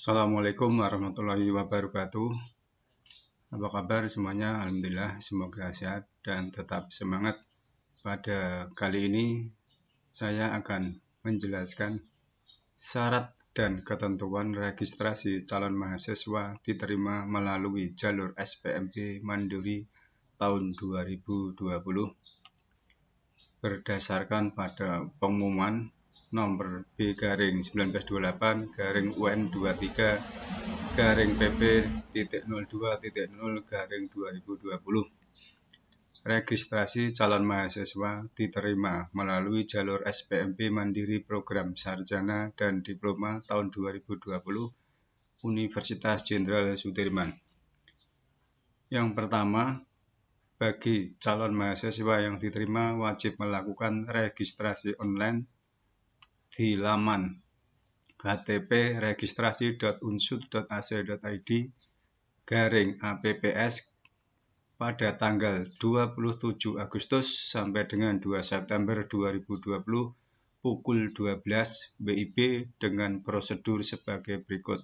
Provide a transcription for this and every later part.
Assalamualaikum warahmatullahi wabarakatuh. Apa kabar semuanya? Alhamdulillah, semoga sehat dan tetap semangat. Pada kali ini saya akan menjelaskan syarat dan ketentuan registrasi calon mahasiswa diterima melalui jalur SPMB Mandiri tahun 2020 berdasarkan pada pengumuman nomor B-23/19/PP-PP.02.02020. Registrasi calon mahasiswa diterima melalui jalur SPMB Mandiri Program Sarjana dan Diploma tahun 2020 Universitas Jenderal Sudirman. Yang pertama, bagi calon mahasiswa yang diterima wajib melakukan registrasi online di laman http://registrasi.unsud.ac.id/apps pada tanggal 27 Agustus sampai dengan 2 September 2020 pukul 12 WIB dengan prosedur sebagai berikut.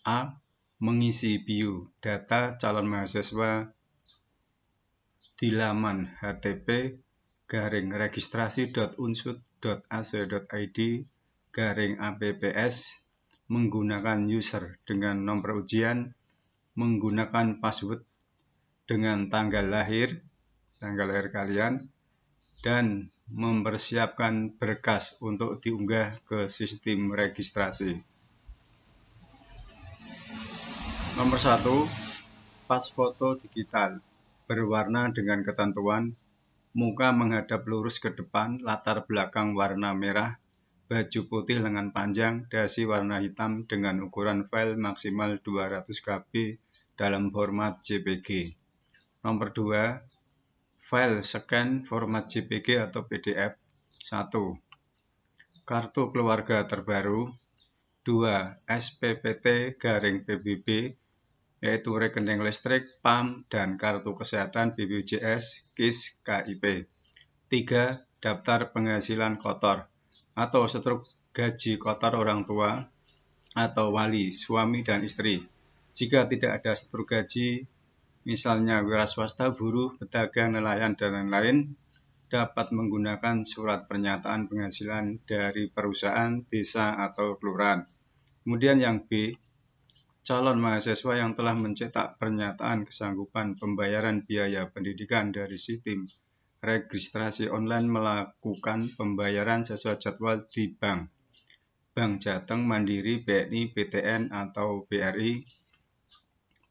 A. Mengisi bio data calon mahasiswa di laman http://registrasi.unsud.ac.id/apps menggunakan user dengan nomor ujian, menggunakan password dengan tanggal lahir kalian, dan mempersiapkan berkas untuk diunggah ke sistem registrasi. Nomor 1. Pas foto digital berwarna dengan ketentuan muka menghadap lurus ke depan, latar belakang warna merah, baju putih lengan panjang, dasi warna hitam dengan ukuran file maksimal 200 KB dalam format JPG. Nomor 2. File scan format JPG atau PDF. 1. Kartu keluarga terbaru. 2. SPPT-PBB yaitu rekening listrik, PAM, dan kartu kesehatan BPJS, KIS, KIP. 3. Daftar penghasilan kotor atau struk gaji kotor orang tua atau wali, suami dan istri. Jika tidak ada struk gaji, misalnya wira swasta, buruh, pedagang, nelayan, dan lain-lain, dapat menggunakan surat pernyataan penghasilan dari perusahaan, desa, atau kelurahan. Kemudian yang B, calon mahasiswa yang telah mencetak pernyataan kesanggupan pembayaran biaya pendidikan dari sistem registrasi online melakukan pembayaran sesuai jadwal di bank Jateng, Mandiri, BNI, BTN, atau BRI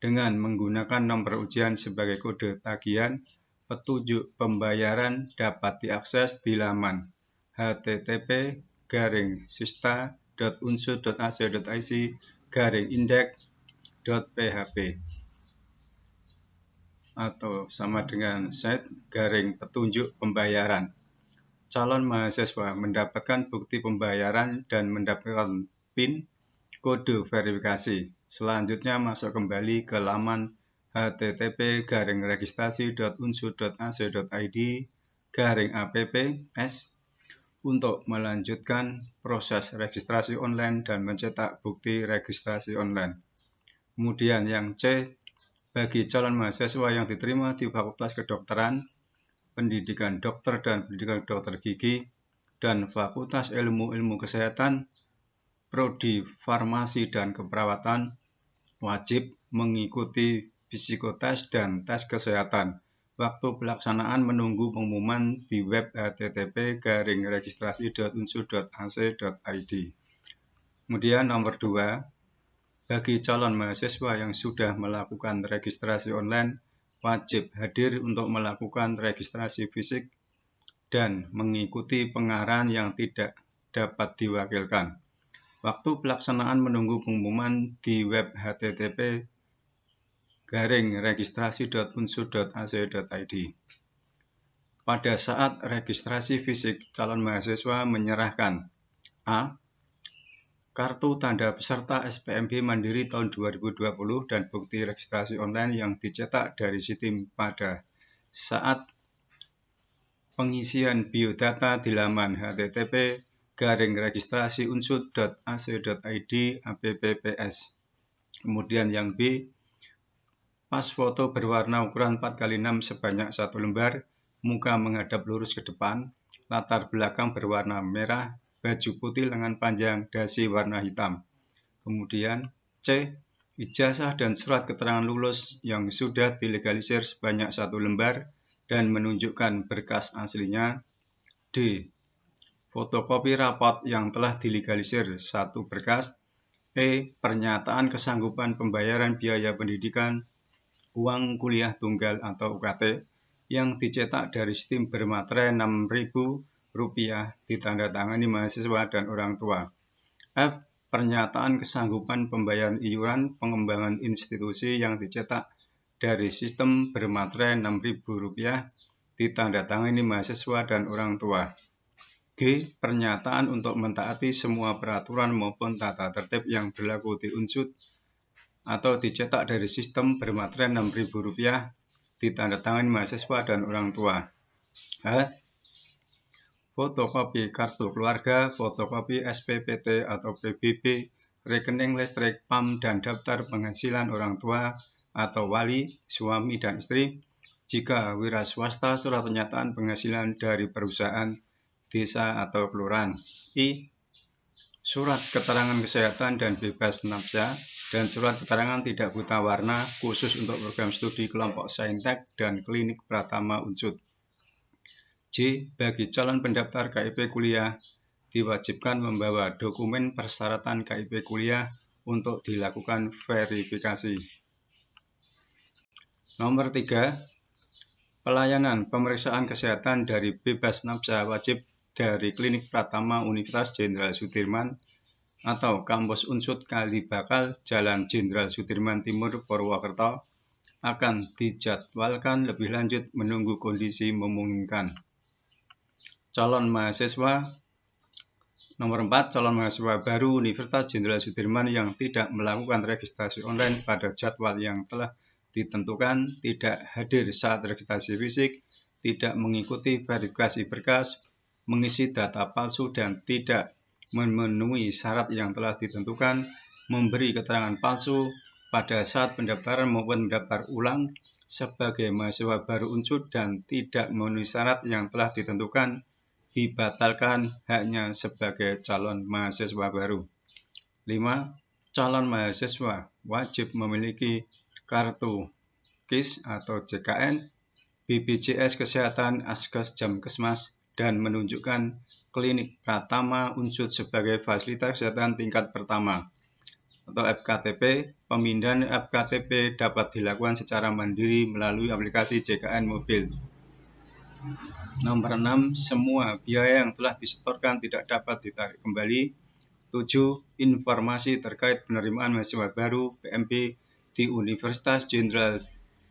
dengan menggunakan nomor ujian sebagai kode tagihan. Petunjuk pembayaran dapat diakses di laman http://unsud.ac.id/index.php atau sama dengan site/petunjuk pembayaran. Calon mahasiswa mendapatkan bukti pembayaran dan mendapatkan PIN kode verifikasi. Selanjutnya masuk kembali ke laman http://registrasi.unsud.ac.id/apps untuk melanjutkan proses registrasi online dan mencetak bukti registrasi online. Kemudian yang C, bagi calon mahasiswa yang diterima di Fakultas Kedokteran, Pendidikan Dokter dan Pendidikan Dokter Gigi, dan Fakultas Ilmu Kesehatan, Prodi Farmasi dan Keperawatan, wajib mengikuti psikotes dan tes kesehatan. Waktu pelaksanaan menunggu pengumuman di web http://registrasi.unsud.ac.id. Kemudian nomor 2, bagi calon mahasiswa yang sudah melakukan registrasi online, wajib hadir untuk melakukan registrasi fisik dan mengikuti pengarahan yang tidak dapat diwakilkan. Waktu pelaksanaan menunggu pengumuman di web http://registrasi.unsud.ac.id. Pada saat registrasi fisik, calon mahasiswa menyerahkan A. Kartu tanda peserta SPMB Mandiri tahun 2020 dan bukti registrasi online yang dicetak dari sistem pada saat pengisian biodata di laman http registrasi unsud.ac.id appps. Kemudian yang B, pas foto berwarna ukuran 4x6 sebanyak 1 lembar, muka menghadap lurus ke depan, latar belakang berwarna merah, baju putih lengan panjang, dasi warna hitam. Kemudian C, ijazah dan surat keterangan lulus yang sudah dilegalisir sebanyak 1 lembar dan menunjukkan berkas aslinya. D, fotokopi rapot yang telah dilegalisir 1 berkas. E, pernyataan kesanggupan pembayaran biaya pendidikan, uang kuliah tunggal atau UKT yang dicetak dari sistem bermaterai Rp6.000 ditandatangani mahasiswa dan orang tua. F, pernyataan kesanggupan pembayaran iuran pengembangan institusi yang dicetak dari sistem bermaterai Rp6.000 ditandatangani mahasiswa dan orang tua. G, pernyataan untuk mentaati semua peraturan maupun tata tertib yang berlaku di unsud atau dicetak dari sistem bermaterai Rp6.000 ditandatangani mahasiswa dan orang tua. H, fotokopi kartu keluarga, fotokopi SPPT atau PBB, rekening listrik, PAM, dan daftar penghasilan orang tua atau wali, suami dan istri. Jika wira swasta, surat pernyataan penghasilan dari perusahaan, desa atau kelurahan. I, surat keterangan kesehatan dan bebas nafsa, dan surat keterangan tidak buta warna khusus untuk program studi kelompok saintek dan klinik pratama unsud. J, bagi calon pendaftar KIP kuliah diwajibkan membawa dokumen persyaratan KIP kuliah untuk dilakukan verifikasi. Nomor 3, pelayanan pemeriksaan kesehatan dari bebas nafsa wajib dari Klinik Pratama Universitas Jenderal Sudirman atau kampus unsud Kalibakal, Jalan Jenderal Sudirman Timur, Purwokerto, akan dijadwalkan lebih lanjut menunggu kondisi memungkinkan. Calon mahasiswa. Nomor 4, calon mahasiswa baru Universitas Jenderal Sudirman yang tidak melakukan registrasi online pada jadwal yang telah ditentukan, tidak hadir saat registrasi fisik, tidak mengikuti verifikasi berkas, mengisi data palsu dan tidak memenuhi syarat yang telah ditentukan, memberi keterangan palsu pada saat pendaftaran maupun mendaftar ulang sebagai mahasiswa baru unsud dan tidak memenuhi syarat yang telah ditentukan, dibatalkan haknya sebagai calon mahasiswa baru. 5. Calon mahasiswa wajib memiliki kartu KIS atau JKN, BPJS Kesehatan, Askes, Jamkesmas, dan menunjukkan Klinik Pratama unsud sebagai fasilitas kesehatan tingkat pertama atau FKTP. Pemindahan FKTP dapat dilakukan secara mandiri melalui aplikasi JKN mobil. Nomor 6, semua biaya yang telah disetorkan tidak dapat ditarik kembali. 7. Informasi terkait penerimaan mahasiswa baru PMB di Universitas Jenderal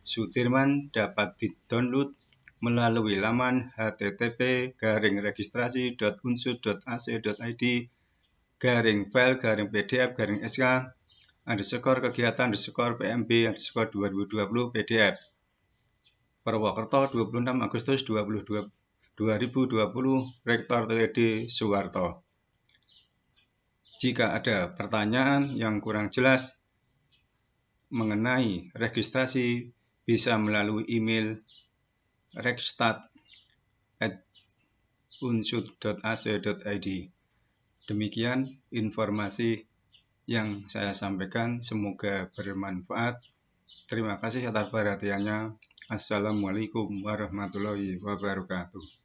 Sudirman dapat di-download melalui laman http://unsud.ac.id/kegiatan_kegiatan_PMB_2020 Purwokerto 26 Agustus 2020 Rektor TTD Suwarto. Jika ada pertanyaan yang kurang jelas mengenai registrasi, bisa melalui email regstat@unsud.ac.id. Demikian informasi yang saya sampaikan, semoga bermanfaat. Terima kasih atas perhatiannya. Assalamualaikum warahmatullahi wabarakatuh.